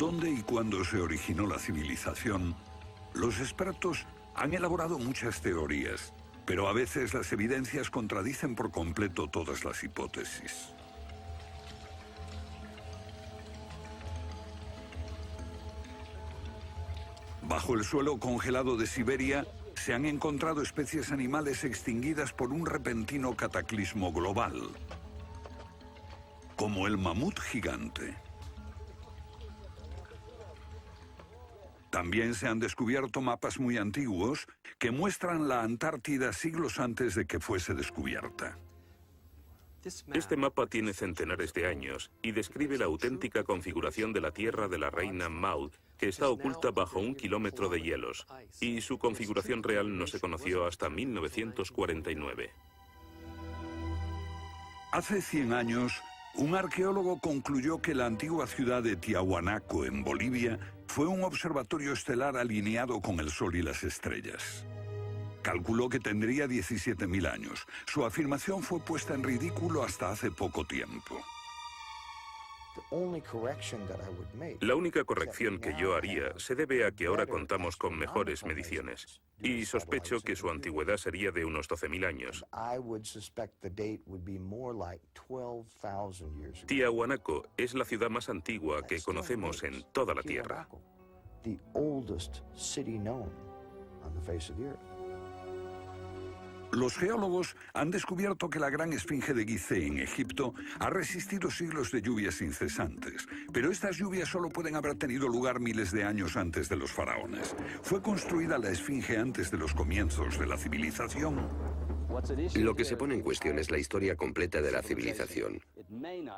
dónde y cuándo se originó la civilización, los expertos han elaborado muchas teorías, pero a veces las evidencias contradicen por completo todas las hipótesis. Bajo el suelo congelado de Siberia se han encontrado especies animales extinguidas por un repentino cataclismo global, como el mamut gigante. También se han descubierto mapas muy antiguos que muestran la Antártida siglos antes de que fuese descubierta. Este mapa tiene centenares de años y describe la auténtica configuración de la Tierra de la reina Maud, que está oculta bajo 1 kilómetro de hielos, y su configuración real no se conoció hasta 1949. Hace 100 años, un arqueólogo concluyó que la antigua ciudad de Tiahuanaco, en Bolivia, fue un observatorio estelar alineado con el Sol y las estrellas. Calculó que tendría 17.000 años. Su afirmación fue puesta en ridículo hasta hace poco tiempo. La única corrección que yo haría se debe a que ahora contamos con mejores mediciones, y sospecho que su antigüedad sería de unos 12.000 años. Tiahuanaco es la ciudad más antigua que conocemos en toda la Tierra. Los geólogos han descubierto que la gran esfinge de Gizeh en Egipto ha resistido siglos de lluvias incesantes, pero estas lluvias solo pueden haber tenido lugar miles de años antes de los faraones. ¿Fue construida la esfinge antes de los comienzos de la civilización? Lo que se pone en cuestión es la historia completa de la civilización.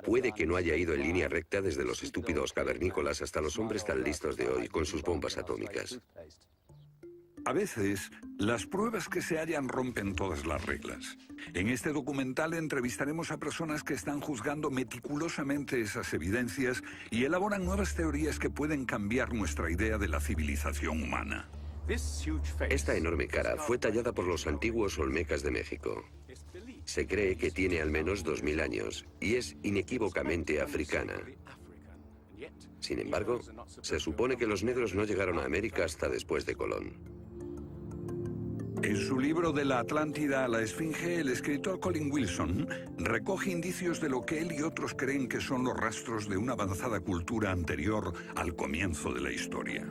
Puede que no haya ido en línea recta desde los estúpidos cavernícolas hasta los hombres tan listos de hoy con sus bombas atómicas. A veces, las pruebas que se hallan rompen todas las reglas. En este documental entrevistaremos a personas que están juzgando meticulosamente esas evidencias y elaboran nuevas teorías que pueden cambiar nuestra idea de la civilización humana. Esta enorme cara fue tallada por los antiguos olmecas de México. Se cree que tiene al menos 2.000 años y es inequívocamente africana. Sin embargo, se supone que los negros no llegaron a América hasta después de Colón. En su libro De la Atlántida a la Esfinge, el escritor Colin Wilson recoge indicios de lo que él y otros creen que son los rastros de una avanzada cultura anterior al comienzo de la historia.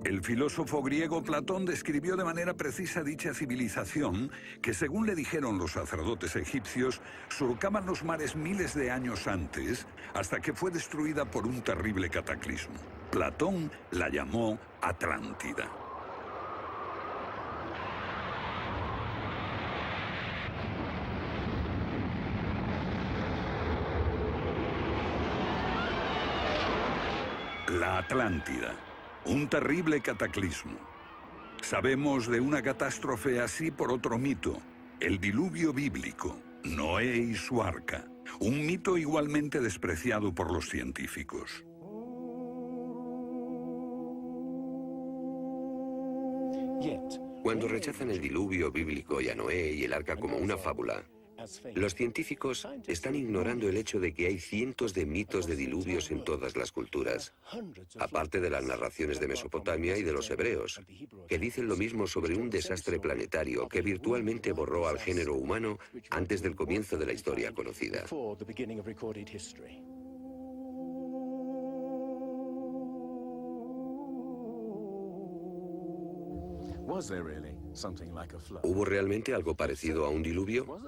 El filósofo griego Platón describió de manera precisa dicha civilización que, según le dijeron los sacerdotes egipcios, surcaban los mares miles de años antes, hasta que fue destruida por un terrible cataclismo. Platón la llamó Atlántida. La Atlántida. Un terrible cataclismo. Sabemos de una catástrofe así por otro mito, el diluvio bíblico, Noé y su arca, un mito igualmente despreciado por los científicos. Cuando rechazan el diluvio bíblico y a Noé y el arca como una fábula, los científicos están ignorando el hecho de que hay cientos de mitos de diluvios en todas las culturas, aparte de las narraciones de Mesopotamia y de los hebreos, que dicen lo mismo sobre un desastre planetario que virtualmente borró al género humano antes del comienzo de la historia conocida. ¿Hubo realmente algo parecido a un diluvio?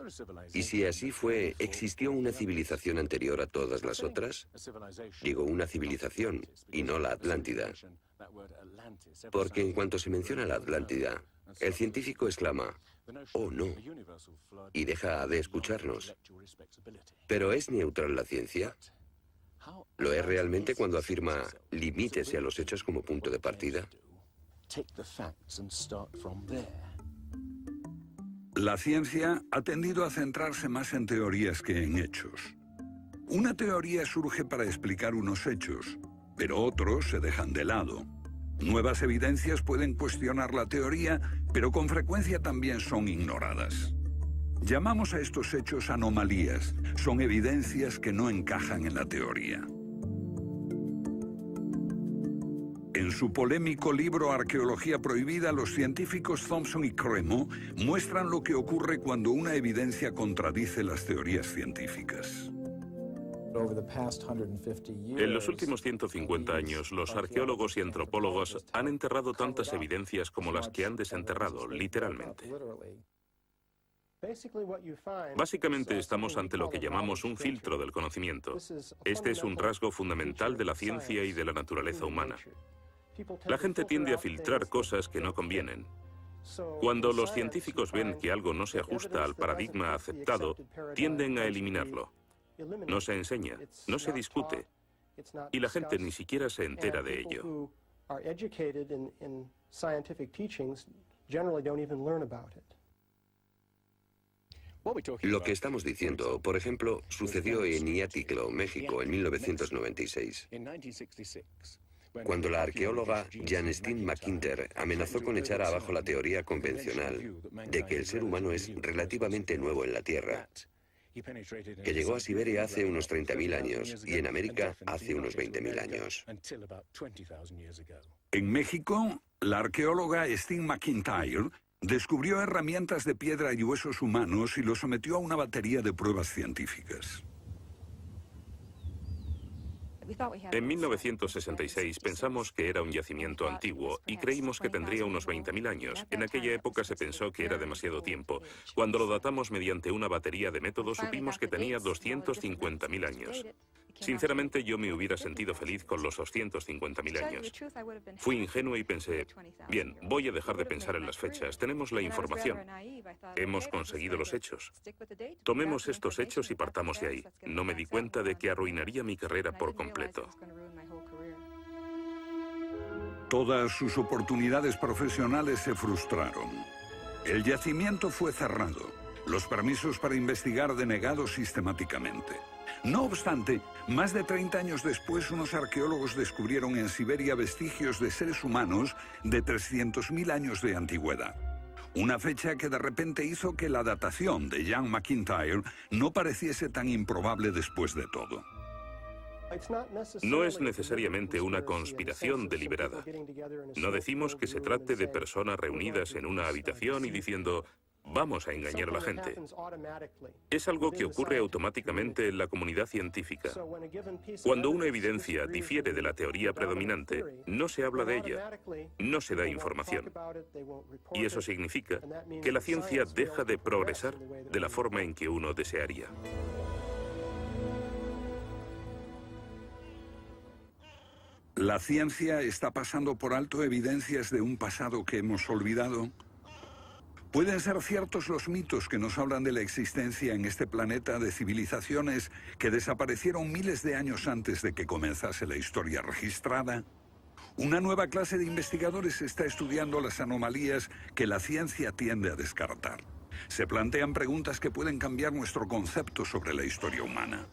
Y si así fue, ¿existió una civilización anterior a todas las otras? Digo una civilización, y no la Atlántida. Porque en cuanto se menciona la Atlántida, el científico exclama, «Oh, no», y deja de escucharnos. ¿Pero es neutral la ciencia? ¿Lo es realmente cuando afirma, limítese a los hechos como punto de partida? La ciencia ha tendido a centrarse más en teorías que en hechos. Una teoría surge para explicar unos hechos, pero otros se dejan de lado. Nuevas evidencias pueden cuestionar la teoría, pero con frecuencia también son ignoradas. Llamamos a estos hechos anomalías. Son evidencias que no encajan en la teoría. En su polémico libro Arqueología Prohibida, los científicos Thompson y Cremo muestran lo que ocurre cuando una evidencia contradice las teorías científicas. En los últimos 150 años, los arqueólogos y antropólogos han enterrado tantas evidencias como las que han desenterrado, literalmente. Básicamente estamos ante lo que llamamos un filtro del conocimiento. Este es un rasgo fundamental de la ciencia y de la naturaleza humana. La gente tiende a filtrar cosas que no convienen. Cuando los científicos ven que algo no se ajusta al paradigma aceptado, tienden a eliminarlo. No se enseña, no se discute, y la gente ni siquiera se entera de ello. Lo que estamos diciendo, por ejemplo, sucedió en Iatliclo, México, en 1996. Cuando la arqueóloga Janestine McIntyre amenazó con echar abajo la teoría convencional de que el ser humano es relativamente nuevo en la Tierra, que llegó a Siberia hace unos 30.000 años y en América hace unos 20.000 años. En México, la arqueóloga Stine McIntyre descubrió herramientas de piedra y huesos humanos y los sometió a una batería de pruebas científicas. En 1966 pensamos que era un yacimiento antiguo y creímos que tendría unos 20.000 años. En aquella época se pensó que era demasiado tiempo. Cuando lo datamos mediante una batería de métodos, supimos que tenía 250.000 años. Sinceramente, yo me hubiera sentido feliz con los 250.000 años. Fui ingenuo y pensé, bien, voy a dejar de pensar en las fechas. Tenemos la información. Hemos conseguido los hechos. Tomemos estos hechos y partamos de ahí. No me di cuenta de que arruinaría mi carrera por completo. Todas sus oportunidades profesionales se frustraron. El yacimiento fue cerrado. Los permisos para investigar denegados sistemáticamente. No obstante, más de 30 años después, unos arqueólogos descubrieron en Siberia vestigios de seres humanos de 300.000 años de antigüedad. Una fecha que de repente hizo que la datación de Jan McIntyre no pareciese tan improbable después de todo. No es necesariamente una conspiración deliberada. No decimos que se trate de personas reunidas en una habitación y diciendo, vamos a engañar a la gente. Es algo que ocurre automáticamente en la comunidad científica. Cuando una evidencia difiere de la teoría predominante, no se habla de ella, no se da información. Y eso significa que la ciencia deja de progresar de la forma en que uno desearía. ¿La ciencia está pasando por alto evidencias de un pasado que hemos olvidado? ¿Pueden ser ciertos los mitos que nos hablan de la existencia en este planeta de civilizaciones que desaparecieron miles de años antes de que comenzase la historia registrada? Una nueva clase de investigadores está estudiando las anomalías que la ciencia tiende a descartar. Se plantean preguntas que pueden cambiar nuestro concepto sobre la historia humana.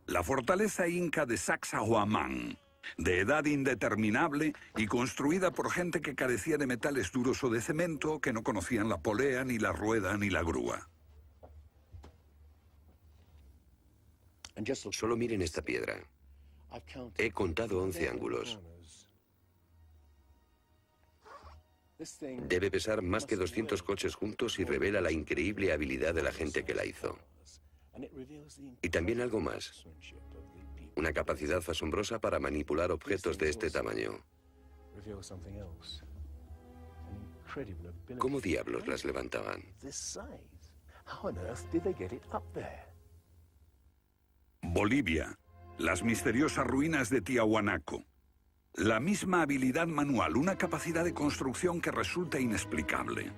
La fortaleza inca de Sacsayhuamán, de edad indeterminable y construida por gente que carecía de metales duros o de cemento, que no conocían la polea, ni la rueda, ni la grúa. Solo miren esta piedra. He contado 11 ángulos. Debe pesar más que 200 coches juntos y revela la increíble habilidad de la gente que la hizo. Y también algo más. Una capacidad asombrosa para manipular objetos de este tamaño. ¿Cómo diablos las levantaban? Bolivia. Las misteriosas ruinas de Tiahuanaco. La misma habilidad manual, una capacidad de construcción que resulta inexplicable.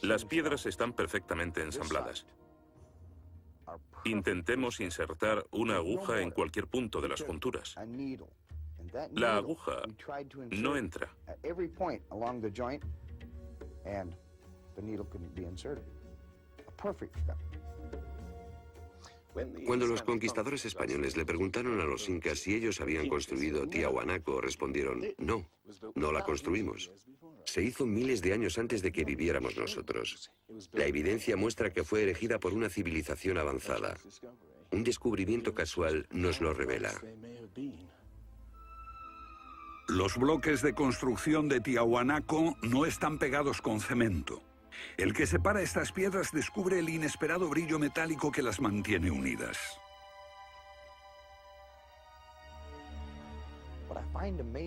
Las piedras están perfectamente ensambladas. Intentemos insertar una aguja en cualquier punto de las junturas. La aguja no entra. Cuando los conquistadores españoles le preguntaron a los incas si ellos habían construido Tiahuanaco, respondieron, no, no la construimos. Se hizo miles de años antes de que viviéramos nosotros. La evidencia muestra que fue erigida por una civilización avanzada. Un descubrimiento casual nos lo revela. Los bloques de construcción de Tiahuanaco no están pegados con cemento. El que separa estas piedras descubre el inesperado brillo metálico que las mantiene unidas.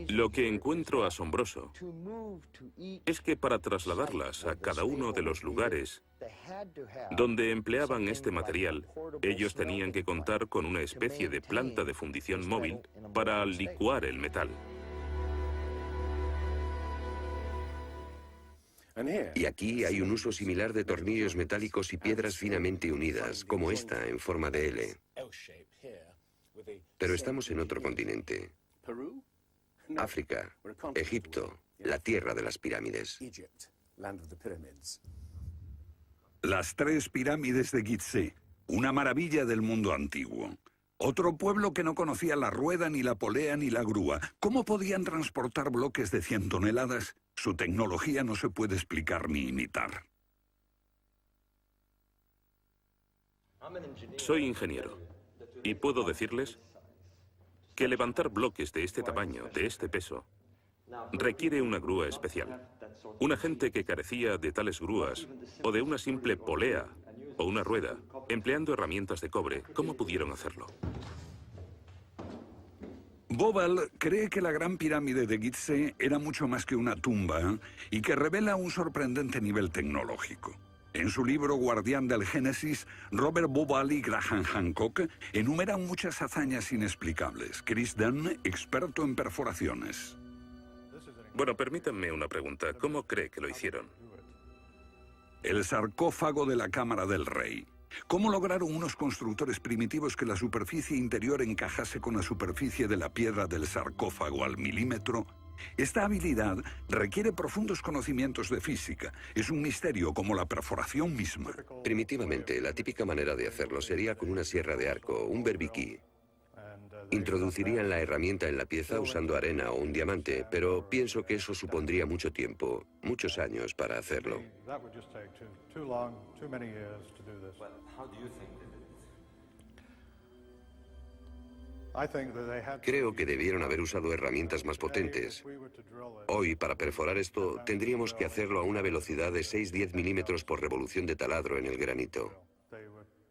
Lo que encuentro asombroso es que para trasladarlas a cada uno de los lugares donde empleaban este material, ellos tenían que contar con una especie de planta de fundición móvil para licuar el metal. Y aquí hay un uso similar de tornillos metálicos y piedras finamente unidas, como esta en forma de L. Pero estamos en otro continente. África, Egipto, la tierra de las pirámides. Las 3 pirámides de Gizeh, una maravilla del mundo antiguo. Otro pueblo que no conocía la rueda, ni la polea, ni la grúa. ¿Cómo podían transportar bloques de 100 toneladas? Su tecnología no se puede explicar ni imitar. Soy ingeniero y puedo decirles que levantar bloques de este tamaño, de este peso, requiere una grúa especial. Una gente que carecía de tales grúas, o de una simple polea, o una rueda, empleando herramientas de cobre, ¿cómo pudieron hacerlo? Bobal cree que la Gran Pirámide de Gizeh era mucho más que una tumba y que revela un sorprendente nivel tecnológico. En su libro Guardián del Génesis, Robert Bobal y Graham Hancock enumeran muchas hazañas inexplicables. Chris Dunn, experto en perforaciones. Bueno, permítanme una pregunta. ¿Cómo cree que lo hicieron? El sarcófago de la Cámara del Rey. ¿Cómo lograron unos constructores primitivos que la superficie interior encajase con la superficie de la piedra del sarcófago al milímetro? Esta habilidad requiere profundos conocimientos de física. Es un misterio como la perforación misma. Primitivamente, la típica manera de hacerlo sería con una sierra de arco, un berbiquí. Introducirían la herramienta en la pieza usando arena o un diamante, pero pienso que eso supondría mucho tiempo, muchos años para hacerlo. Creo que debieron haber usado herramientas más potentes. Hoy, para perforar esto, tendríamos que hacerlo a una velocidad de 6-10 milímetros por revolución de taladro en el granito.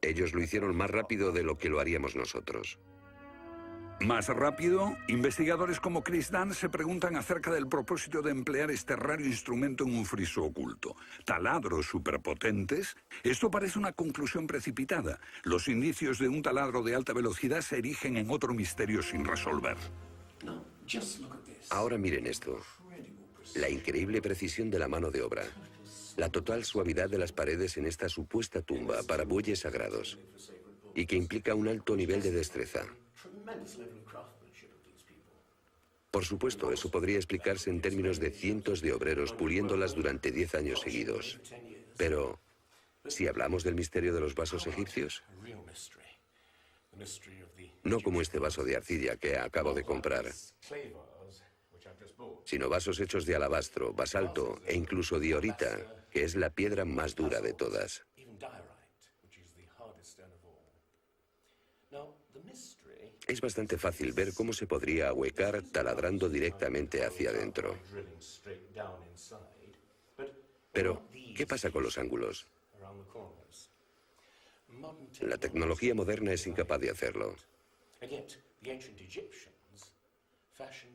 Ellos lo hicieron más rápido de lo que lo haríamos nosotros. Más rápido, investigadores como Chris Dunn se preguntan acerca del propósito de emplear este raro instrumento en un friso oculto. ¿Taladros superpotentes? Esto parece una conclusión precipitada. Los indicios de un taladro de alta velocidad se erigen en otro misterio sin resolver. Ahora miren esto. La increíble precisión de la mano de obra. La total suavidad de las paredes en esta supuesta tumba para bueyes sagrados. Y que implica un alto nivel de destreza. Por supuesto, eso podría explicarse en términos de cientos de obreros puliéndolas durante 10 años seguidos. Pero, si hablamos del misterio de los vasos egipcios, no como este vaso de arcilla que acabo de comprar, sino vasos hechos de alabastro, basalto e incluso diorita, que es la piedra más dura de todas. Es bastante fácil ver cómo se podría ahuecar taladrando directamente hacia adentro. Pero, ¿qué pasa con los ángulos? La tecnología moderna es incapaz de hacerlo.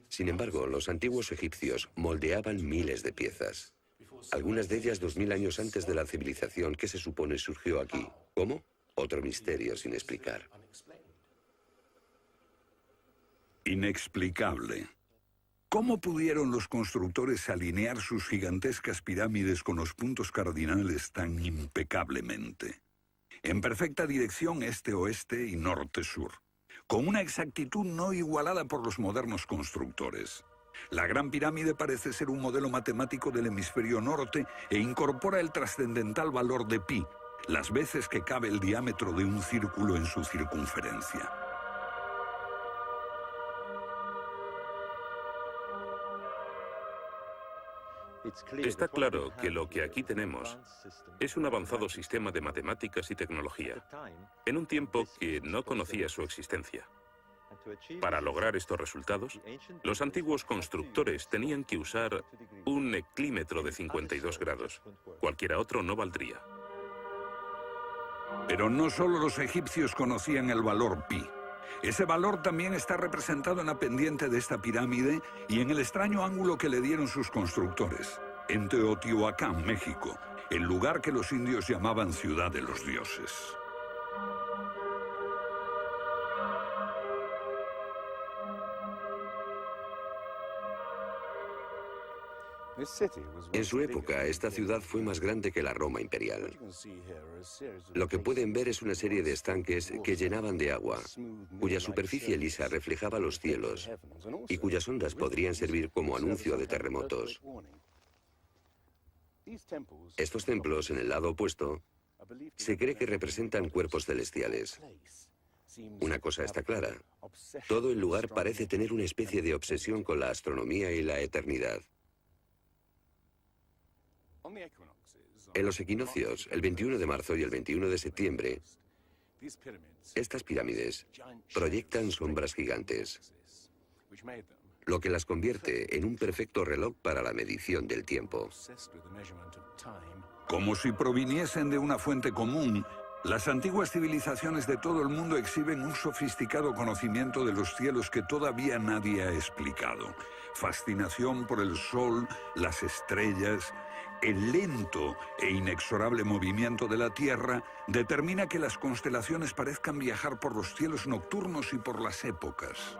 Sin embargo, los antiguos egipcios moldeaban miles de piezas. Algunas de ellas 2000 años antes de la civilización que se supone surgió aquí. ¿Cómo? Otro misterio sin explicar. Inexplicable. ¿Cómo pudieron los constructores alinear sus gigantescas pirámides con los puntos cardinales tan impecablemente? En perfecta dirección este-oeste y norte-sur, con una exactitud no igualada por los modernos constructores. La Gran Pirámide parece ser un modelo matemático del hemisferio norte e incorpora el trascendental valor de pi, las veces que cabe el diámetro de un círculo en su circunferencia. Está claro que lo que aquí tenemos es un avanzado sistema de matemáticas y tecnología, en un tiempo que no conocía su existencia. Para lograr estos resultados, los antiguos constructores tenían que usar un eclímetro de 52 grados. Cualquiera otro no valdría. Pero no solo los egipcios conocían el valor pi. Ese valor también está representado en la pendiente de esta pirámide y en el extraño ángulo que le dieron sus constructores, en Teotihuacán, México, el lugar que los indios llamaban Ciudad de los Dioses. En su época, esta ciudad fue más grande que la Roma imperial. Lo que pueden ver es una serie de estanques que llenaban de agua, cuya superficie lisa reflejaba los cielos y cuyas ondas podrían servir como anuncio de terremotos. Estos templos, en el lado opuesto, se cree que representan cuerpos celestiales. Una cosa está clara: todo el lugar parece tener una especie de obsesión con la astronomía y la eternidad. En los equinoccios, el 21 de marzo y el 21 de septiembre, estas pirámides proyectan sombras gigantes, lo que las convierte en un perfecto reloj para la medición del tiempo. Como si proviniesen de una fuente común, las antiguas civilizaciones de todo el mundo exhiben un sofisticado conocimiento de los cielos que todavía nadie ha explicado. Fascinación por el sol, las estrellas. El lento e inexorable movimiento de la Tierra determina que las constelaciones parezcan viajar por los cielos nocturnos y por las épocas.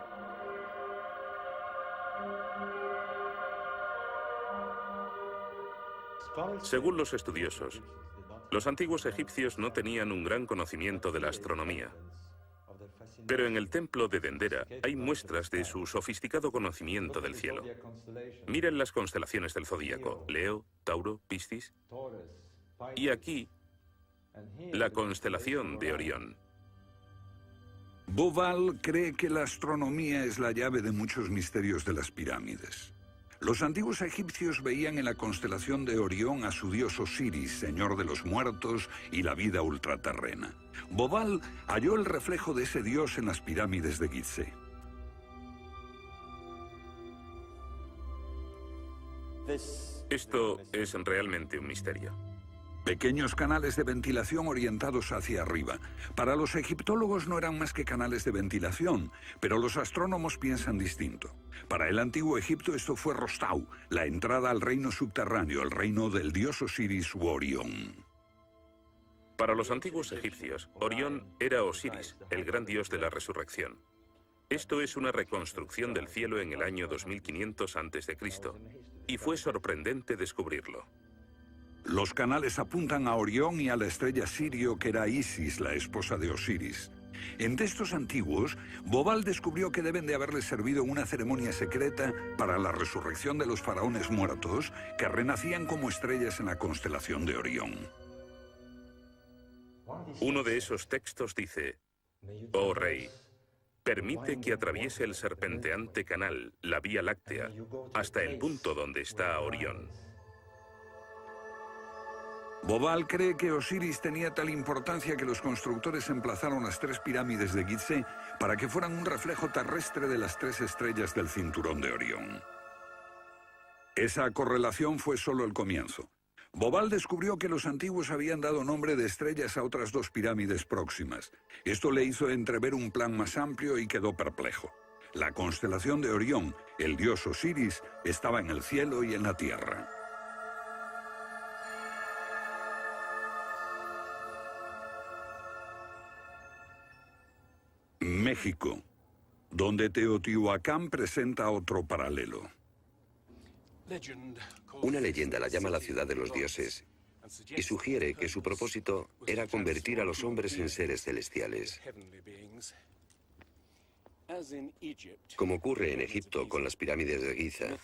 Según los estudiosos, los antiguos egipcios no tenían un gran conocimiento de la astronomía. Pero en el templo de Dendera hay muestras de su sofisticado conocimiento del cielo. Miren las constelaciones del zodíaco: Leo, Tauro, Piscis. Y aquí, la constelación de Orión. Bauval cree que la astronomía es la llave de muchos misterios de las pirámides. Los antiguos egipcios veían en la constelación de Orión a su dios Osiris, señor de los muertos y la vida ultraterrena. Bauval halló el reflejo de ese dios en las pirámides de Gizeh. Esto es realmente un misterio. Pequeños canales de ventilación orientados hacia arriba. Para los egiptólogos no eran más que canales de ventilación, pero los astrónomos piensan distinto. Para el antiguo Egipto esto fue Rostau, la entrada al reino subterráneo, el reino del dios Osiris u Orión. Para los antiguos egipcios, Orión era Osiris, el gran dios de la resurrección. Esto es una reconstrucción del cielo en el año 2500 a.C., y fue sorprendente descubrirlo. Los canales apuntan a Orión y a la estrella Sirio, que era Isis, la esposa de Osiris. En textos antiguos, Bauval descubrió que deben de haberle servido una ceremonia secreta para la resurrección de los faraones muertos, que renacían como estrellas en la constelación de Orión. Uno de esos textos dice: «Oh rey, permite que atraviese el serpenteante canal, la Vía Láctea, hasta el punto donde está Orión». Bauval cree que Osiris tenía tal importancia que los constructores emplazaron las 3 pirámides de Gizeh para que fueran un reflejo terrestre de las 3 estrellas del cinturón de Orión. Esa correlación fue solo el comienzo. Bauval descubrió que los antiguos habían dado nombre de estrellas a otras 2 pirámides próximas. Esto le hizo entrever un plan más amplio y quedó perplejo. La constelación de Orión, el dios Osiris, estaba en el cielo y en la tierra. México, donde Teotihuacán presenta otro paralelo. Una leyenda la llama la ciudad de los dioses y sugiere que su propósito era convertir a los hombres en seres celestiales. Como ocurre en Egipto con las pirámides de Giza,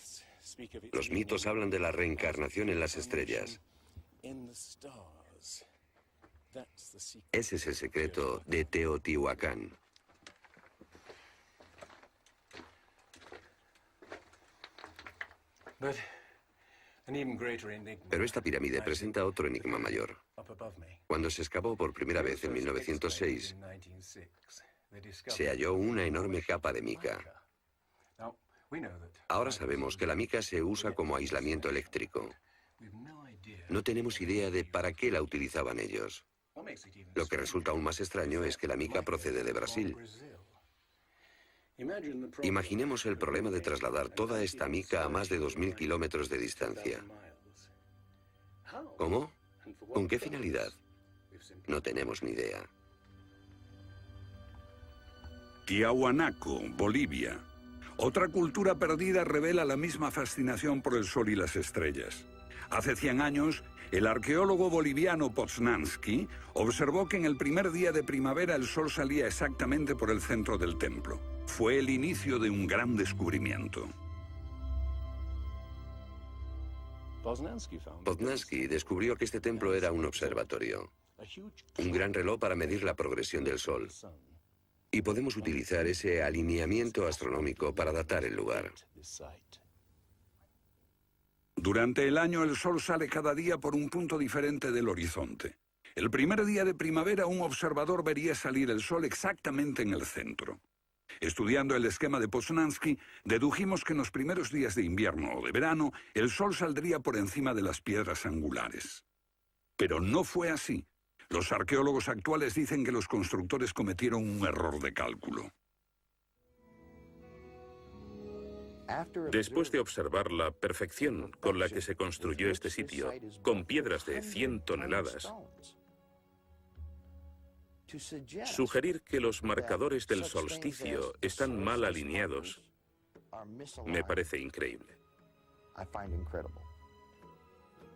los mitos hablan de la reencarnación en las estrellas. Ese es el secreto de Teotihuacán. Pero esta pirámide presenta otro enigma mayor. Cuando se excavó por primera vez en 1906, se halló una enorme capa de mica. Ahora sabemos que la mica se usa como aislamiento eléctrico. No tenemos idea de para qué la utilizaban ellos. Lo que resulta aún más extraño es que la mica procede de Brasil. Imaginemos el problema de trasladar toda esta mica a más de 2.000 kilómetros de distancia. ¿Cómo? ¿Con qué finalidad? No tenemos ni idea. Tiahuanaco, Bolivia. Otra cultura perdida revela la misma fascinación por el sol y las estrellas. Hace 100 años, el arqueólogo boliviano Poznański observó que en el primer día de primavera el sol salía exactamente por el centro del templo. Fue el inicio de un gran descubrimiento. Poznański descubrió que este templo era un observatorio, un gran reloj para medir la progresión del sol. Y podemos utilizar ese alineamiento astronómico para datar el lugar. Durante el año el sol sale cada día por un punto diferente del horizonte. El primer día de primavera un observador vería salir el sol exactamente en el centro. Estudiando el esquema de Poznański, dedujimos que en los primeros días de invierno o de verano el sol saldría por encima de las piedras angulares. Pero no fue así. Los arqueólogos actuales dicen que los constructores cometieron un error de cálculo. Después de observar la perfección con la que se construyó este sitio, con piedras de 100 toneladas, sugerir que los marcadores del solsticio están mal alineados me parece increíble.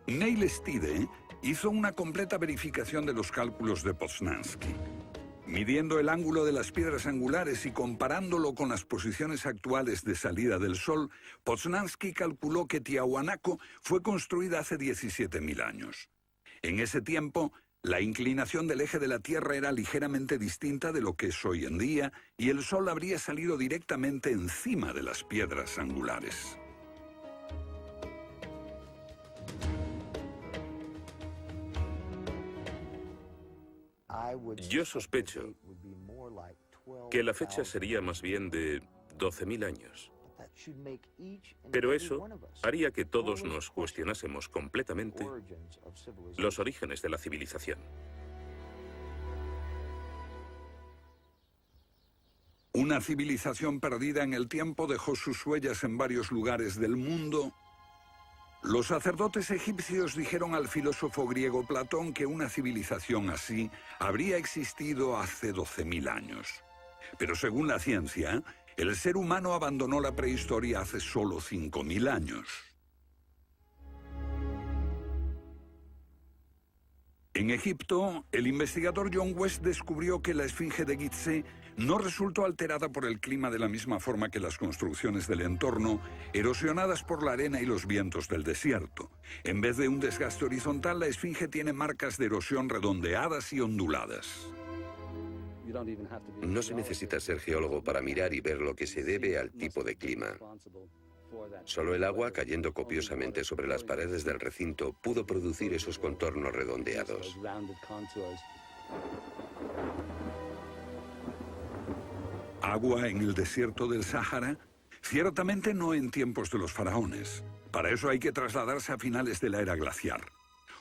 Neil Stide hizo una completa verificación de los cálculos de Poznański. Midiendo el ángulo de las piedras angulares y comparándolo con las posiciones actuales de salida del sol, Poznański calculó que Tiahuanaco fue construida hace 17.000 años. En ese tiempo, la inclinación del eje de la Tierra era ligeramente distinta de lo que es hoy en día y el sol habría salido directamente encima de las piedras angulares. Yo sospecho que la fecha sería más bien de 12.000 años. Pero eso haría que todos nos cuestionásemos completamente los orígenes de la civilización. Una civilización perdida en el tiempo dejó sus huellas en varios lugares del mundo. Los sacerdotes egipcios dijeron al filósofo griego Platón que una civilización así habría existido hace 12.000 años. Pero según la ciencia, el ser humano abandonó la prehistoria hace solo 5.000 años. En Egipto, el investigador John West descubrió que la esfinge de Gizeh no resultó alterada por el clima de la misma forma que las construcciones del entorno, erosionadas por la arena y los vientos del desierto. En vez de un desgaste horizontal, la esfinge tiene marcas de erosión redondeadas y onduladas. No se necesita ser geólogo para mirar y ver lo que se debe al tipo de clima. Solo el agua cayendo copiosamente sobre las paredes del recinto pudo producir esos contornos redondeados. ¿Agua en el desierto del Sáhara? Ciertamente no en tiempos de los faraones. Para eso hay que trasladarse a finales de la era glaciar.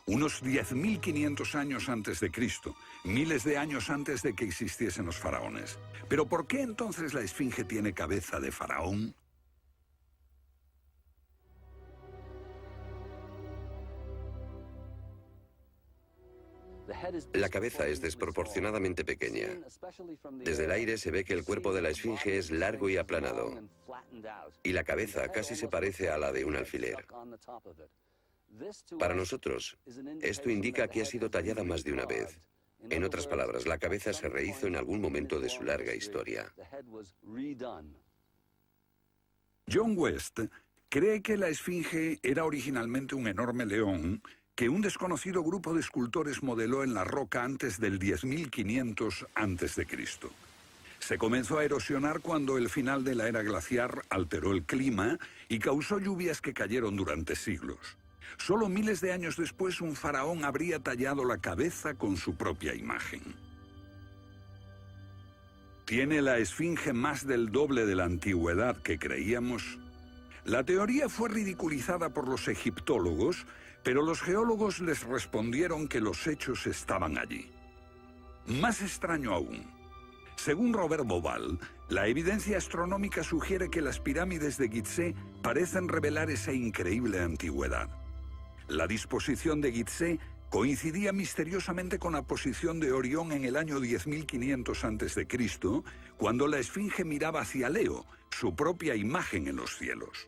Unos 10.500 años antes de Cristo, miles de años antes de que existiesen los faraones. ¿Pero por qué entonces la esfinge tiene cabeza de faraón? La cabeza es desproporcionadamente pequeña. Desde el aire se ve que el cuerpo de la esfinge es largo y aplanado, y la cabeza casi se parece a la de un alfiler. Para nosotros, esto indica que ha sido tallada más de una vez. En otras palabras, la cabeza se rehizo en algún momento de su larga historia. John West cree que la esfinge era originalmente un enorme león que un desconocido grupo de escultores modeló en la roca antes del 10.500 a.C. Se comenzó a erosionar cuando el final de la era glaciar alteró el clima y causó lluvias que cayeron durante siglos. Solo miles de años después, un faraón habría tallado la cabeza con su propia imagen. ¿Tiene la esfinge más del doble de la antigüedad que creíamos? La teoría fue ridiculizada por los egiptólogos, pero los geólogos les respondieron que los hechos estaban allí. Más extraño aún, según Robert Bauval, la evidencia astronómica sugiere que las pirámides de Gizeh parecen revelar esa increíble antigüedad. La disposición de Gizeh coincidía misteriosamente con la posición de Orión en el año 10.500 a.C., cuando la esfinge miraba hacia Leo, su propia imagen en los cielos.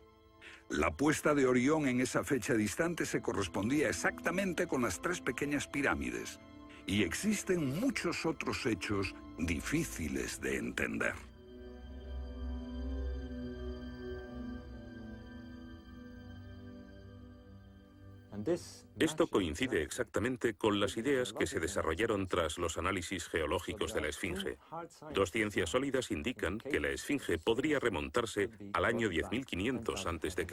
La puesta de Orión en esa fecha distante se correspondía exactamente con las tres pequeñas pirámides, y existen muchos otros hechos difíciles de entender. Esto coincide exactamente con las ideas que se desarrollaron tras los análisis geológicos de la esfinge. Dos ciencias sólidas indican que la esfinge podría remontarse al año 10.500 a.C.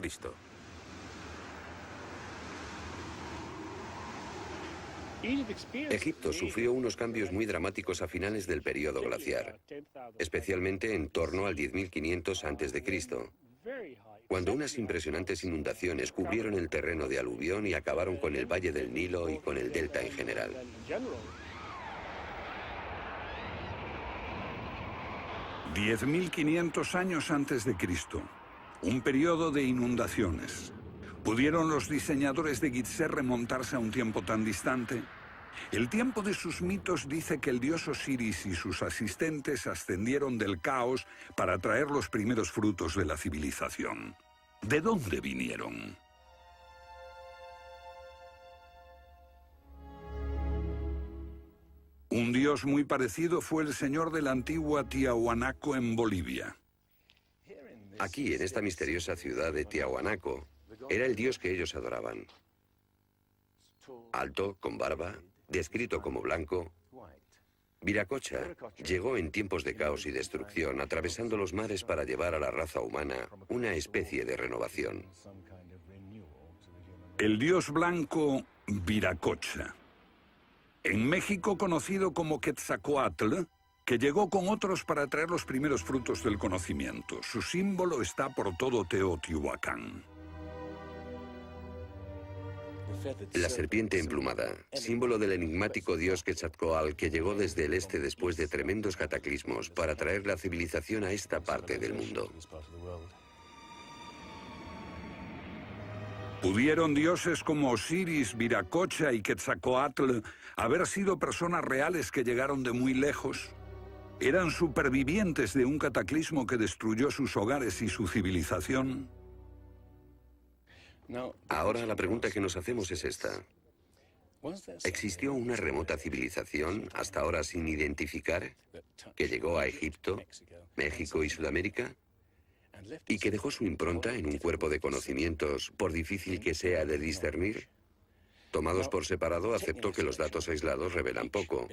Egipto sufrió unos cambios muy dramáticos a finales del período glaciar, especialmente en torno al 10.500 a.C., cuando unas impresionantes inundaciones cubrieron el terreno de aluvión y acabaron con el valle del Nilo y con el delta en general. «10.500 años antes de Cristo, un periodo de inundaciones. ¿Pudieron los diseñadores de Gizeh remontarse a un tiempo tan distante? El tiempo de sus mitos dice que el dios Osiris y sus asistentes ascendieron del caos para traer los primeros frutos de la civilización. ¿De dónde vinieron? Un dios muy parecido fue el señor de la antigua Tiahuanaco en Bolivia. Aquí, en esta misteriosa ciudad de Tiahuanaco, era el dios que ellos adoraban. Alto, con barba, descrito como blanco, Viracocha llegó en tiempos de caos y destrucción, atravesando los mares para llevar a la raza humana una especie de renovación. El dios blanco Viracocha. En México conocido como Quetzalcóatl, que llegó con otros para traer los primeros frutos del conocimiento. Su símbolo está por todo Teotihuacán. La serpiente emplumada, símbolo del enigmático dios Quetzalcóatl que llegó desde el este después de tremendos cataclismos para traer la civilización a esta parte del mundo. ¿Pudieron dioses como Osiris, Viracocha y Quetzalcóatl haber sido personas reales que llegaron de muy lejos? ¿Eran supervivientes de un cataclismo que destruyó sus hogares y su civilización? Ahora la pregunta que nos hacemos es esta. ¿Existió una remota civilización, hasta ahora sin identificar, que llegó a Egipto, México y Sudamérica? ¿Y que dejó su impronta en un cuerpo de conocimientos, por difícil que sea de discernir? Tomados por separado, acepto que los datos aislados revelan poco,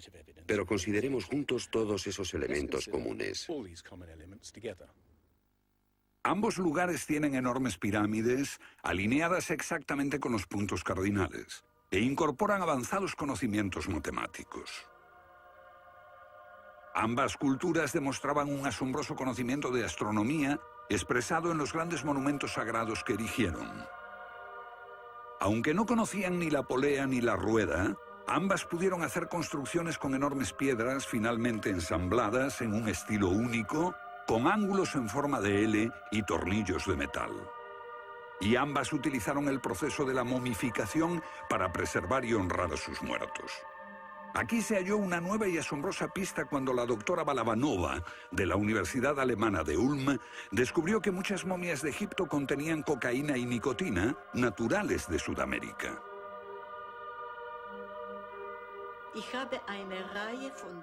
pero consideremos juntos todos esos elementos comunes. Ambos lugares tienen enormes pirámides, alineadas exactamente con los puntos cardinales, e incorporan avanzados conocimientos matemáticos. Ambas culturas demostraban un asombroso conocimiento de astronomía, expresado en los grandes monumentos sagrados que erigieron. Aunque no conocían ni la polea ni la rueda, ambas pudieron hacer construcciones con enormes piedras finalmente ensambladas en un estilo único, con ángulos en forma de L y tornillos de metal. Y ambas utilizaron el proceso de la momificación para preservar y honrar a sus muertos. Aquí se halló una nueva y asombrosa pista cuando la doctora Balabanova, de la Universidad Alemana de Ulm, descubrió que muchas momias de Egipto contenían cocaína y nicotina, naturales de Sudamérica.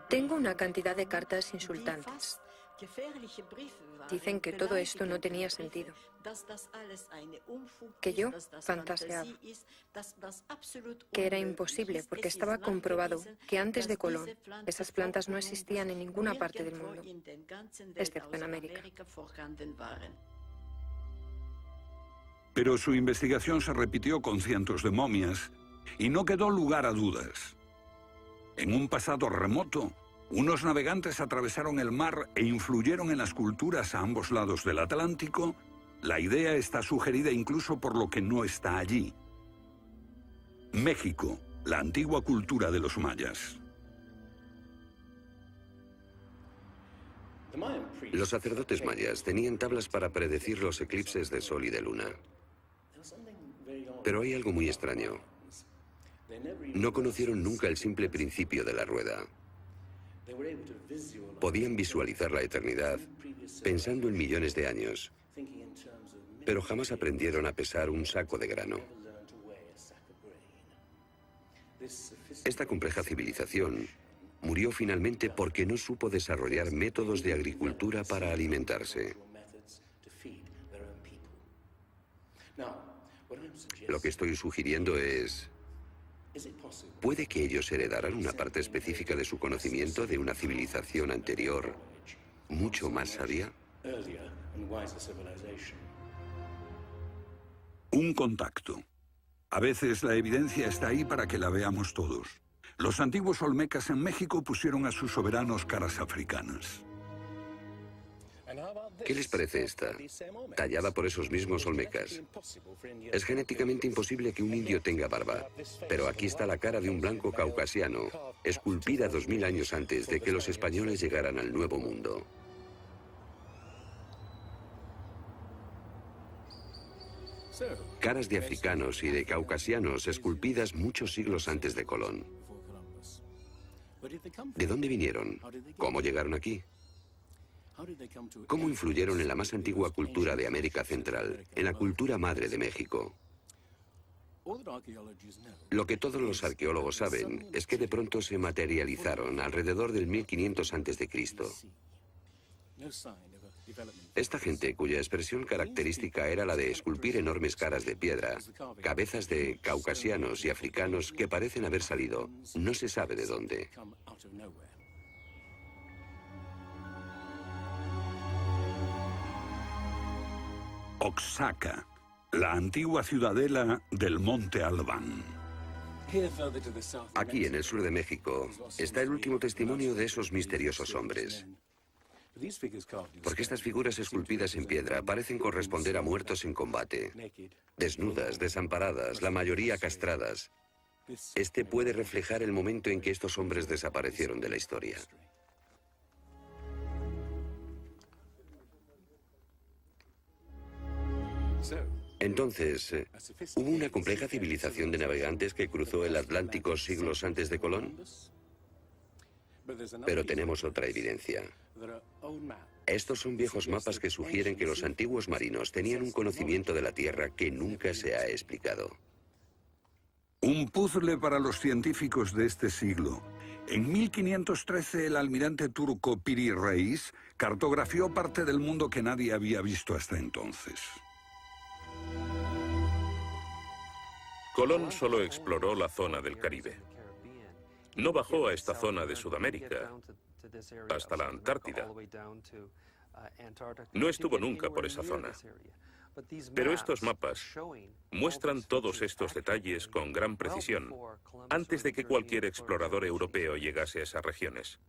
Tengo una cantidad de cartas insultantes. Dicen que todo esto no tenía sentido, que yo fantaseaba, que era imposible porque estaba comprobado que antes de Colón esas plantas no existían en ninguna parte del mundo, excepto en América. Pero su investigación se repitió con cientos de momias y no quedó lugar a dudas. En un pasado remoto, unos navegantes atravesaron el mar e influyeron en las culturas a ambos lados del Atlántico. La idea está sugerida incluso por lo que no está allí. México, la antigua cultura de los mayas. Los sacerdotes mayas tenían tablas para predecir los eclipses de sol y de luna. Pero hay algo muy extraño. No conocieron nunca el simple principio de la rueda. Podían visualizar la eternidad pensando en millones de años, pero jamás aprendieron a pesar un saco de grano. Esta compleja civilización murió finalmente porque no supo desarrollar métodos de agricultura para alimentarse. Lo que estoy sugiriendo es... ¿puede que ellos heredaran una parte específica de su conocimiento de una civilización anterior, mucho más sabia? Un contacto. A veces la evidencia está ahí para que la veamos todos. Los antiguos olmecas en México pusieron a sus soberanos caras africanas. ¿Qué les parece esta? Tallada por esos mismos olmecas. Es genéticamente imposible que un indio tenga barba, pero aquí está la cara de un blanco caucasiano, esculpida 2000 años antes de que los españoles llegaran al Nuevo Mundo. Caras de africanos y de caucasianos esculpidas muchos siglos antes de Colón. ¿De dónde vinieron? ¿Cómo llegaron aquí? ¿Cómo influyeron en la más antigua cultura de América Central, en la cultura madre de México? Lo que todos los arqueólogos saben es que de pronto se materializaron alrededor del 1500 a.C. Esta gente, cuya expresión característica era la de esculpir enormes caras de piedra, cabezas de caucasianos y africanos que parecen haber salido, no se sabe de dónde. Oaxaca, la antigua ciudadela del Monte Albán. Aquí, en el sur de México, está el último testimonio de esos misteriosos hombres. Porque estas figuras esculpidas en piedra parecen corresponder a muertos en combate, desnudas, desamparadas, la mayoría castradas. Este puede reflejar el momento en que estos hombres desaparecieron de la historia. Entonces, ¿hubo una compleja civilización de navegantes que cruzó el Atlántico siglos antes de Colón? Pero tenemos otra evidencia. Estos son viejos mapas que sugieren que los antiguos marinos tenían un conocimiento de la Tierra que nunca se ha explicado. Un puzzle para los científicos de este siglo. En 1513 el almirante turco Piri Reis cartografió parte del mundo que nadie había visto hasta entonces. Colón solo exploró la zona del Caribe. No bajó a esta zona de Sudamérica, hasta la Antártida. No estuvo nunca por esa zona. Pero estos mapas muestran todos estos detalles con gran precisión, antes de que cualquier explorador europeo llegase a esas regiones.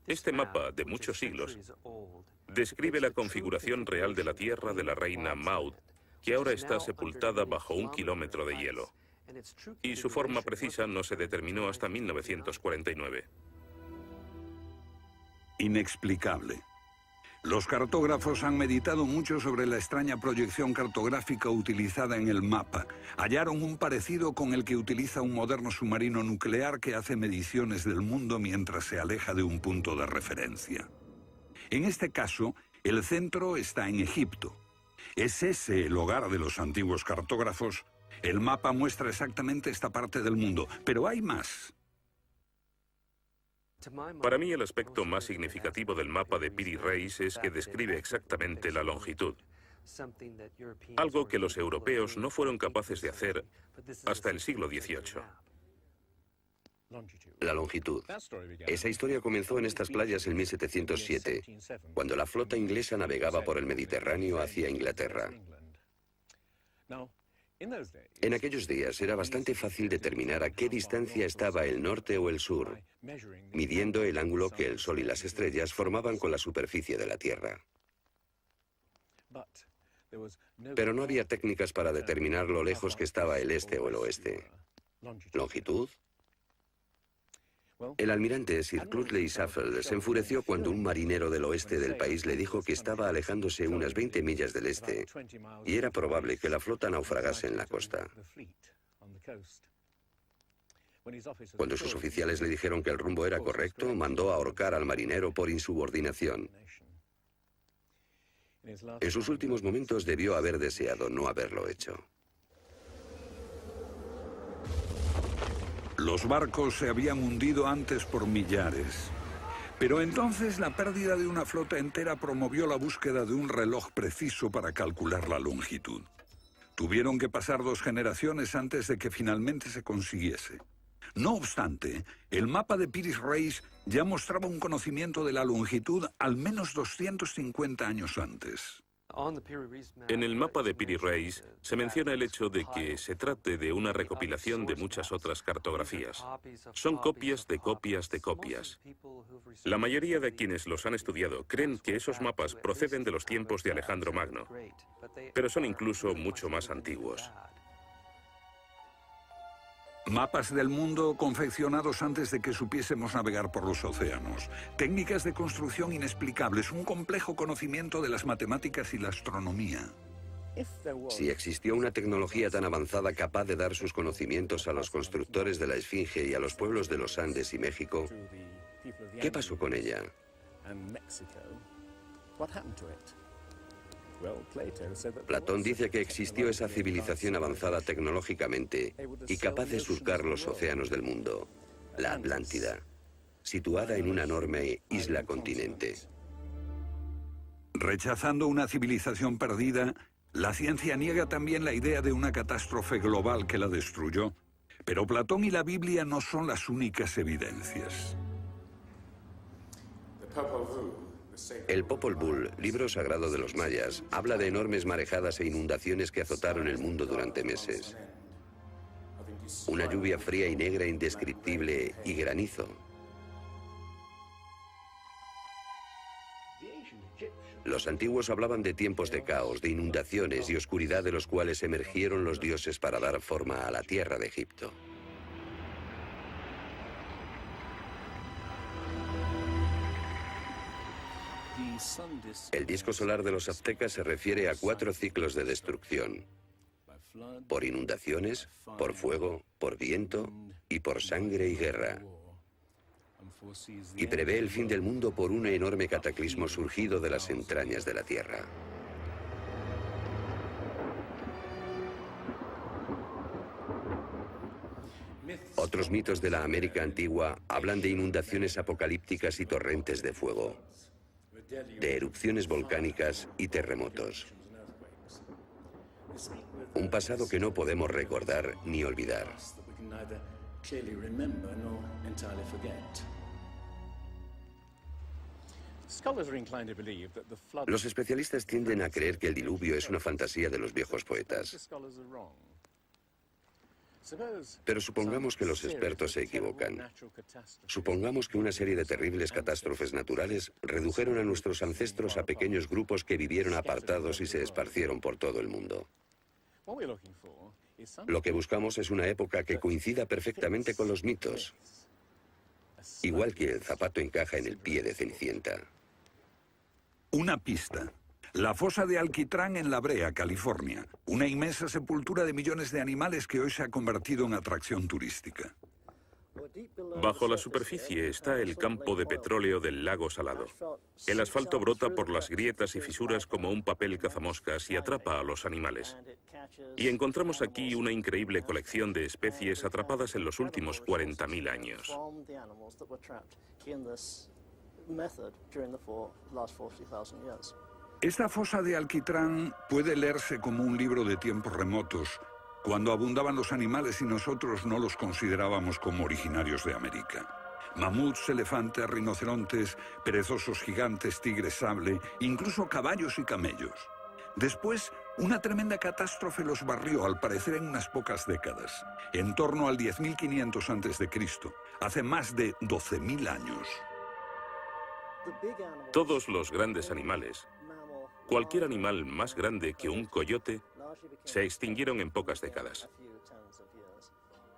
Este mapa, de muchos siglos, describe la configuración real de la tierra de la reina Maud, que ahora está sepultada bajo 1 kilómetro de hielo. Y su forma precisa no se determinó hasta 1949. Inexplicable. Los cartógrafos han meditado mucho sobre la extraña proyección cartográfica utilizada en el mapa. Hallaron un parecido con el que utiliza un moderno submarino nuclear que hace mediciones del mundo mientras se aleja de un punto de referencia. En este caso, el centro está en Egipto. ¿Es ese el hogar de los antiguos cartógrafos? El mapa muestra exactamente esta parte del mundo, pero hay más. Para mí, el aspecto más significativo del mapa de Piri Reis es que describe exactamente la longitud. Algo que los europeos no fueron capaces de hacer hasta el siglo XVIII. La longitud. Esa historia comenzó en estas playas en 1707, cuando la flota inglesa navegaba por el Mediterráneo hacia Inglaterra. En aquellos días era bastante fácil determinar a qué distancia estaba el norte o el sur, midiendo el ángulo que el Sol y las estrellas formaban con la superficie de la Tierra. Pero no había técnicas para determinar lo lejos que estaba el este o el oeste. ¿Longitud? El almirante Sir Clutley Saffold se enfureció cuando un marinero del oeste del país le dijo que estaba alejándose unas 20 millas del este y era probable que la flota naufragase en la costa. Cuando sus oficiales le dijeron que el rumbo era correcto, mandó ahorcar al marinero por insubordinación. En sus últimos momentos debió haber deseado no haberlo hecho. Los barcos se habían hundido antes por millares. Pero entonces la pérdida de una flota entera promovió la búsqueda de un reloj preciso para calcular la longitud. Tuvieron que pasar 2 generaciones antes de que finalmente se consiguiese. No obstante, el mapa de Piri Reis ya mostraba un conocimiento de la longitud al menos 250 años antes. En el mapa de Piri Reis se menciona el hecho de que se trate de una recopilación de muchas otras cartografías. Son copias de copias de copias. La mayoría de quienes los han estudiado creen que esos mapas proceden de los tiempos de Alejandro Magno, pero son incluso mucho más antiguos. Mapas del mundo confeccionados antes de que supiésemos navegar por los océanos. Técnicas de construcción inexplicables, un complejo conocimiento de las matemáticas y la astronomía. Si existió una tecnología tan avanzada capaz de dar sus conocimientos a los constructores de la Esfinge y a los pueblos de los Andes y México, ¿qué pasó con ella? Platón dice que existió esa civilización avanzada tecnológicamente y capaz de surcar los océanos del mundo, la Atlántida, situada en una enorme isla-continente. Rechazando una civilización perdida, la ciencia niega también la idea de una catástrofe global que la destruyó. Pero Platón y la Biblia no son las únicas evidencias. El Popol Vuh, libro sagrado de los mayas, habla de enormes marejadas e inundaciones que azotaron el mundo durante meses. Una lluvia fría y negra indescriptible y granizo. Los antiguos hablaban de tiempos de caos, de inundaciones y oscuridad de los cuales emergieron los dioses para dar forma a la tierra de Egipto. El disco solar de los aztecas se refiere a 4 ciclos de destrucción: por inundaciones, por fuego, por viento y por sangre y guerra. Y prevé el fin del mundo por un enorme cataclismo surgido de las entrañas de la tierra. Otros mitos de la América antigua hablan de inundaciones apocalípticas y torrentes de fuego, de erupciones volcánicas y terremotos. Un pasado que no podemos recordar ni olvidar. Los especialistas tienden a creer que el diluvio es una fantasía de los viejos poetas. Pero supongamos que los expertos se equivocan. Supongamos que una serie de terribles catástrofes naturales redujeron a nuestros ancestros a pequeños grupos que vivieron apartados y se esparcieron por todo el mundo. Lo que buscamos es una época que coincida perfectamente con los mitos, igual que el zapato encaja en el pie de Cenicienta. Una pista. La fosa de Alquitrán en La Brea, California. Una inmensa sepultura de millones de animales que hoy se ha convertido en atracción turística. Bajo la superficie está el campo de petróleo del lago Salado. El asfalto brota por las grietas y fisuras como un papel cazamoscas y atrapa a los animales. Y encontramos aquí una increíble colección de especies atrapadas en los últimos 40.000 años. Esta fosa de Alquitrán puede leerse como un libro de tiempos remotos, cuando abundaban los animales y nosotros no los considerábamos como originarios de América. Mamuts, elefantes, rinocerontes, perezosos gigantes, tigres sable, incluso caballos y camellos. Después, una tremenda catástrofe los barrió, al parecer en unas pocas décadas, en torno al 10.500 a.C., hace más de 12.000 años. Todos los grandes animales, cualquier animal más grande que un coyote, se extinguieron en pocas décadas.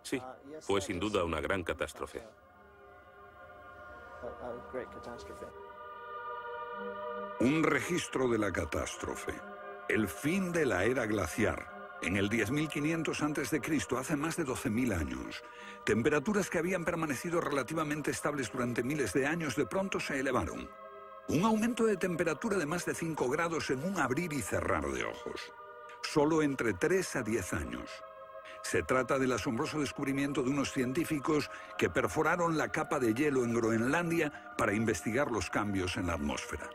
Sí, fue sin duda una gran catástrofe. Un registro de la catástrofe. El fin de la era glaciar. En el 10.500 a.C., hace más de 12.000 años. Temperaturas que habían permanecido relativamente estables durante miles de años de pronto se elevaron. Un aumento de temperatura de más de 5 grados en un abrir y cerrar de ojos. Solo entre 3 a 10 años. Se trata del asombroso descubrimiento de unos científicos que perforaron la capa de hielo en Groenlandia para investigar los cambios en la atmósfera.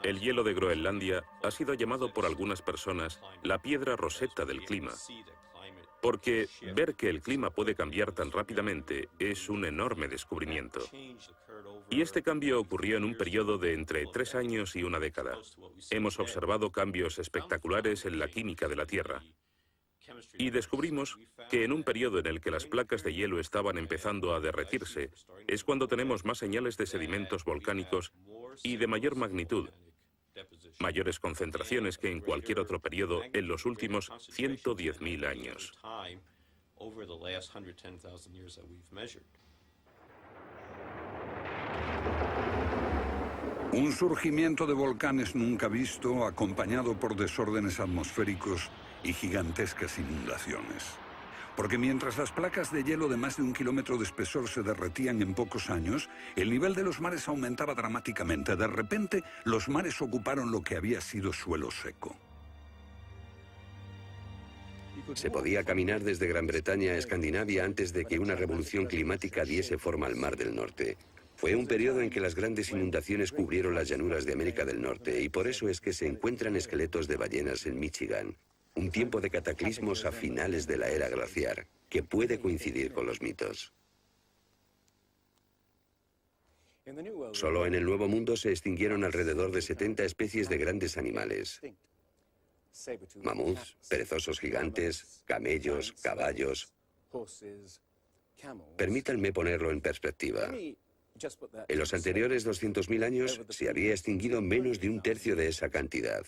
El hielo de Groenlandia ha sido llamado por algunas personas la piedra roseta del clima, porque ver que el clima puede cambiar tan rápidamente es un enorme descubrimiento. Y este cambio ocurrió en un periodo de entre 3 años y una década. Hemos observado cambios espectaculares en la química de la Tierra. Y descubrimos que en un periodo en el que las placas de hielo estaban empezando a derretirse, es cuando tenemos más señales de sedimentos volcánicos y de mayor magnitud, mayores concentraciones que en cualquier otro periodo en los últimos 110.000 años. Un surgimiento de volcanes nunca visto, acompañado por desórdenes atmosféricos y gigantescas inundaciones. Porque mientras las placas de hielo de más de 1 kilómetro de espesor se derretían en pocos años, el nivel de los mares aumentaba dramáticamente. De repente, los mares ocuparon lo que había sido suelo seco. Se podía caminar desde Gran Bretaña a Escandinavia antes de que una revolución climática diese forma al Mar del Norte. Fue un periodo en que las grandes inundaciones cubrieron las llanuras de América del Norte y por eso es que se encuentran esqueletos de ballenas en Michigan. Un tiempo de cataclismos a finales de la era glaciar, que puede coincidir con los mitos. Solo en el Nuevo Mundo se extinguieron alrededor de 70 especies de grandes animales. Mamuts, perezosos gigantes, camellos, caballos. Permítanme ponerlo en perspectiva. En los anteriores 200.000 años se había extinguido menos de 1/3 de esa cantidad.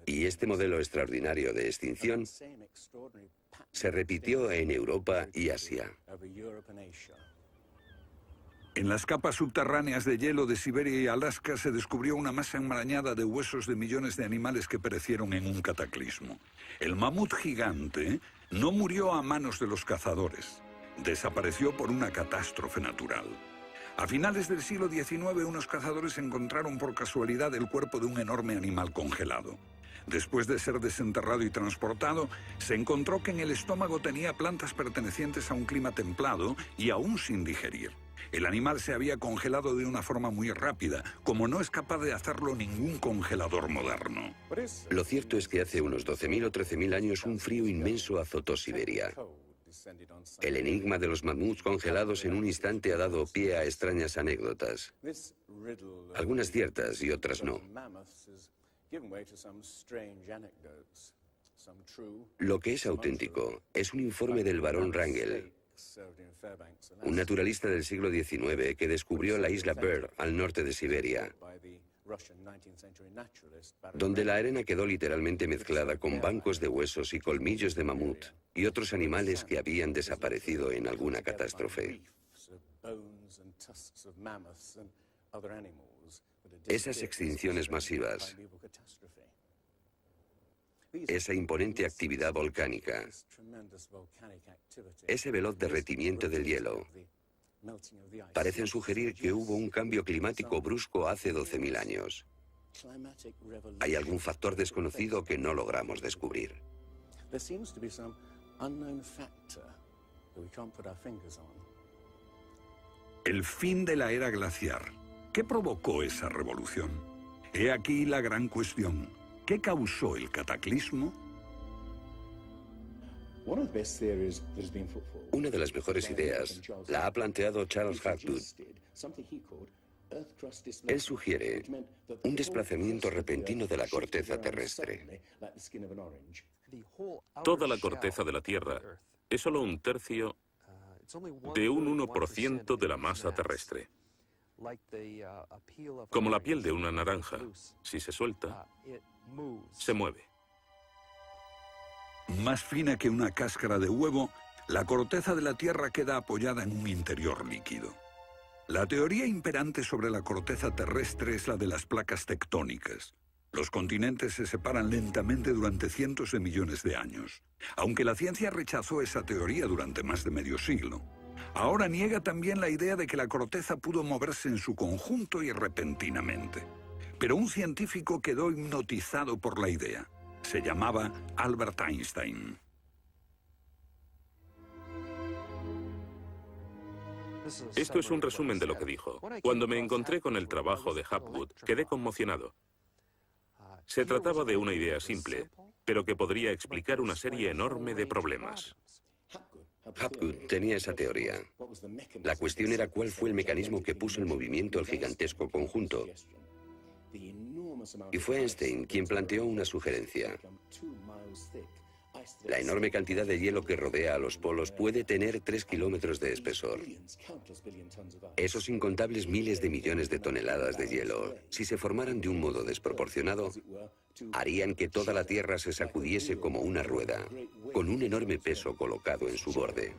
Y este modelo extraordinario de extinción se repitió en Europa y Asia. En las capas subterráneas de hielo de Siberia y Alaska se descubrió una masa enmarañada de huesos de millones de animales que perecieron en un cataclismo. El mamut gigante no murió a manos de los cazadores. Desapareció por una catástrofe natural. A finales del siglo XIX, unos cazadores encontraron por casualidad el cuerpo de un enorme animal congelado. Después de ser desenterrado y transportado, se encontró que en el estómago tenía plantas pertenecientes a un clima templado y aún sin digerir. El animal se había congelado de una forma muy rápida, como no es capaz de hacerlo ningún congelador moderno. Lo cierto es que hace unos 12.000 o 13.000 años un frío inmenso azotó Siberia. El enigma de los mamuts congelados en un instante ha dado pie a extrañas anécdotas. Algunas ciertas y otras no. Lo que es auténtico es un informe del barón Wrangel, un naturalista del siglo XIX que descubrió la isla Byrd al norte de Siberia, donde la arena quedó literalmente mezclada con bancos de huesos y colmillos de mamut y otros animales que habían desaparecido en alguna catástrofe. Esas extinciones masivas, esa imponente actividad volcánica, ese veloz derretimiento del hielo, parecen sugerir que hubo un cambio climático brusco hace 12.000 años. Hay algún factor desconocido que no logramos descubrir. El fin de la era glaciar. ¿Qué provocó esa revolución? He aquí la gran cuestión. ¿Qué causó el cataclismo? Una de las mejores ideas la ha planteado Charles Hapgood. Él sugiere un desplazamiento repentino de la corteza terrestre. Toda la corteza de la Tierra es solo un tercio de un 1% de la masa terrestre. Como la piel de una naranja, si se suelta, se mueve. Más fina que una cáscara de huevo, la corteza de la Tierra queda apoyada en un interior líquido. La teoría imperante sobre la corteza terrestre es la de las placas tectónicas. Los continentes se separan lentamente durante cientos de millones de años. Aunque la ciencia rechazó esa teoría durante más de medio siglo, ahora niega también la idea de que la corteza pudo moverse en su conjunto y repentinamente. Pero un científico quedó hipnotizado por la idea. Se llamaba Albert Einstein. Esto es un resumen de lo que dijo. Cuando me encontré con el trabajo de Hapgood, quedé conmocionado. Se trataba de una idea simple, pero que podría explicar una serie enorme de problemas. Hapgood tenía esa teoría. La cuestión era cuál fue el mecanismo que puso en movimiento el gigantesco conjunto. Y fue Einstein quien planteó una sugerencia. La enorme cantidad de hielo que rodea a los polos puede tener 3 kilómetros de espesor. Esos incontables miles de millones de toneladas de hielo, si se formaran de un modo desproporcionado, harían que toda la Tierra se sacudiese como una rueda, con un enorme peso colocado en su borde.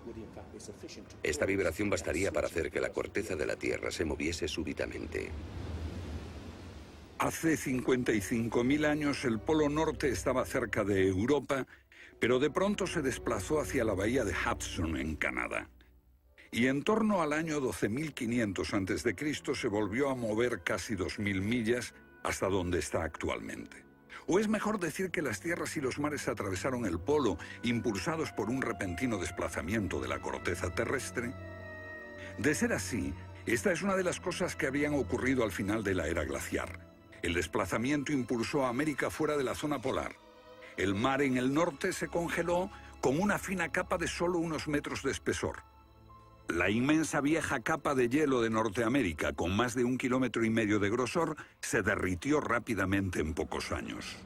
Esta vibración bastaría para hacer que la corteza de la Tierra se moviese súbitamente. Hace 55.000 años el Polo Norte estaba cerca de Europa, pero de pronto se desplazó hacia la bahía de Hudson, en Canadá. Y en torno al año 12.500 a.C. se volvió a mover casi 2.000 millas hasta donde está actualmente. ¿O es mejor decir que las tierras y los mares atravesaron el polo, impulsados por un repentino desplazamiento de la corteza terrestre? De ser así, esta es una de las cosas que habían ocurrido al final de la era glaciar. El desplazamiento impulsó a América fuera de la zona polar. El mar en el norte se congeló con una fina capa de solo unos metros de espesor. La inmensa vieja capa de hielo de Norteamérica, con más de 1,5 kilómetros de grosor, se derritió rápidamente en pocos años.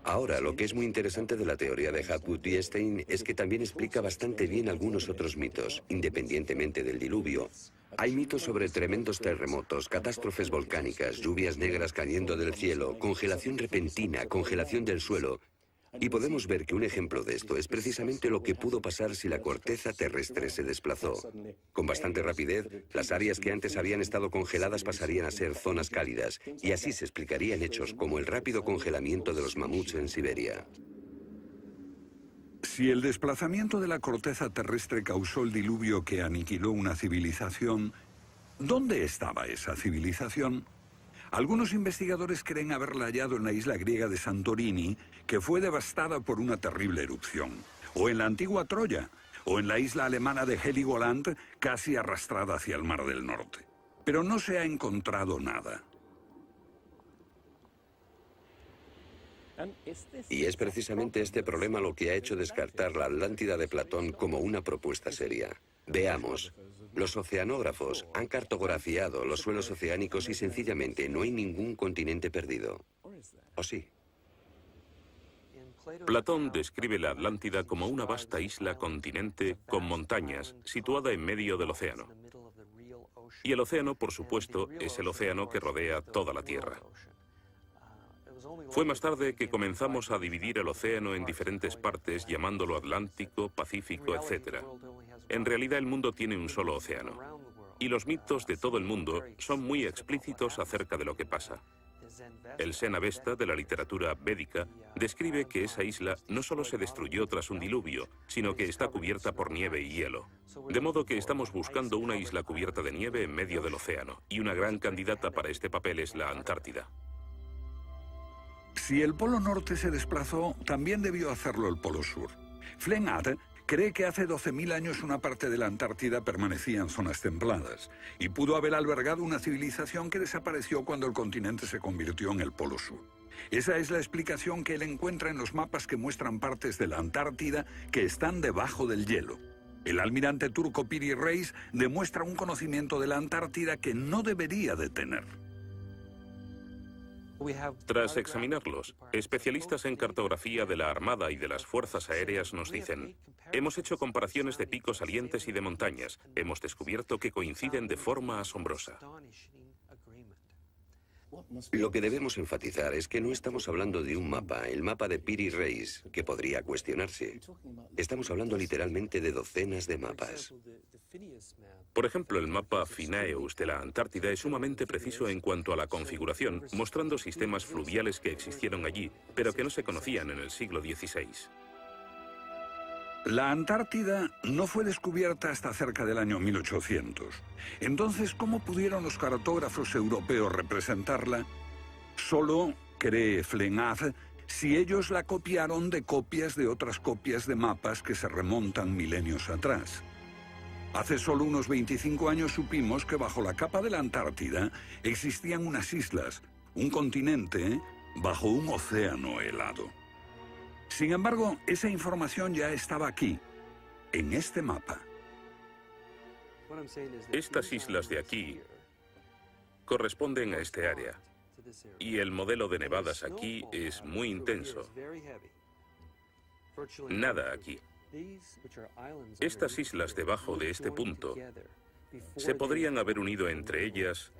Ahora, lo que es muy interesante de la teoría de Hapgood y Einstein es que también explica bastante bien algunos otros mitos, independientemente del diluvio. Hay mitos sobre tremendos terremotos, catástrofes volcánicas, lluvias negras cayendo del cielo, congelación repentina, congelación del suelo. Y podemos ver que un ejemplo de esto es precisamente lo que pudo pasar si la corteza terrestre se desplazó. Con bastante rapidez, las áreas que antes habían estado congeladas pasarían a ser zonas cálidas, y así se explicarían hechos como el rápido congelamiento de los mamuts en Siberia. Si el desplazamiento de la corteza terrestre causó el diluvio que aniquiló una civilización, ¿dónde estaba esa civilización? Algunos investigadores creen haberla hallado en la isla griega de Santorini, que fue devastada por una terrible erupción, o en la antigua Troya, o en la isla alemana de Heligoland, casi arrastrada hacia el Mar del Norte. Pero no se ha encontrado nada. Y es precisamente este problema lo que ha hecho descartar la Atlántida de Platón como una propuesta seria. Veamos. Los oceanógrafos han cartografiado los suelos oceánicos y sencillamente no hay ningún continente perdido. ¿O sí? Platón describe la Atlántida como una vasta isla-continente con montañas, situada en medio del océano. Y el océano, por supuesto, es el océano que rodea toda la Tierra. Fue más tarde que comenzamos a dividir el océano en diferentes partes, llamándolo Atlántico, Pacífico, etc. En realidad el mundo tiene un solo océano. Y los mitos de todo el mundo son muy explícitos acerca de lo que pasa. El Zen-Avesta de la literatura védica describe que esa isla no solo se destruyó tras un diluvio, sino que está cubierta por nieve y hielo. De modo que estamos buscando una isla cubierta de nieve en medio del océano, y una gran candidata para este papel es la Antártida. Si el Polo Norte se desplazó, también debió hacerlo el Polo Sur. Flennat cree que hace 12.000 años una parte de la Antártida permanecía en zonas templadas y pudo haber albergado una civilización que desapareció cuando el continente se convirtió en el Polo Sur. Esa es la explicación que él encuentra en los mapas que muestran partes de la Antártida que están debajo del hielo. El almirante turco Piri Reis demuestra un conocimiento de la Antártida que no debería de tener. Tras examinarlos, especialistas en cartografía de la Armada y de las Fuerzas Aéreas nos dicen: hemos hecho comparaciones de picos salientes y de montañas. Hemos descubierto que coinciden de forma asombrosa. Lo que debemos enfatizar es que no estamos hablando de un mapa, el mapa de Piri Reis, que podría cuestionarse. Estamos hablando literalmente de docenas de mapas. Por ejemplo, el mapa Phineus de la Antártida es sumamente preciso en cuanto a la configuración, mostrando sistemas fluviales que existieron allí, pero que no se conocían en el siglo XVI. La Antártida no fue descubierta hasta cerca del año 1800. Entonces, ¿cómo pudieron los cartógrafos europeos representarla? Solo, cree Flenard, si ellos la copiaron de copias de otras copias de mapas que se remontan milenios atrás. Hace solo unos 25 años supimos que bajo la capa de la Antártida existían unas islas, un continente bajo un océano helado. Sin embargo, esa información ya estaba aquí, en este mapa. Estas islas de aquí corresponden a este área, y el modelo de nevadas aquí es muy intenso. Nada aquí. Estas islas debajo de este punto se podrían haber unido entre ellas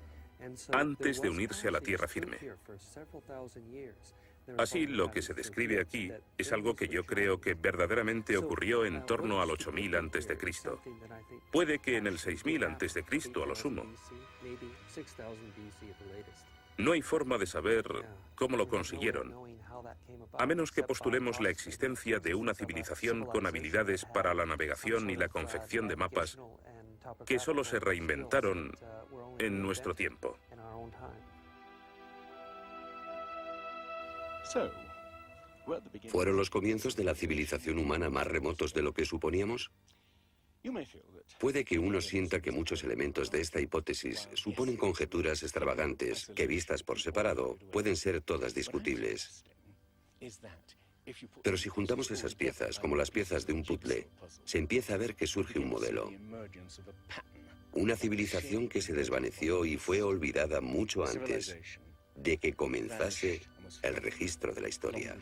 antes de unirse a la tierra firme. Así, lo que se describe aquí es algo que yo creo que verdaderamente ocurrió en torno al 8000 a.C. Puede que en el 6000 a.C. a lo sumo. No hay forma de saber cómo lo consiguieron, a menos que postulemos la existencia de una civilización con habilidades para la navegación y la confección de mapas que solo se reinventaron en nuestro tiempo. ¿Fueron los comienzos de la civilización humana más remotos de lo que suponíamos? Puede que uno sienta que muchos elementos de esta hipótesis suponen conjeturas extravagantes que, vistas por separado, pueden ser todas discutibles. Pero si juntamos esas piezas como las piezas de un puzzle, se empieza a ver que surge un modelo. Una civilización que se desvaneció y fue olvidada mucho antes de que comenzase el registro de la historia.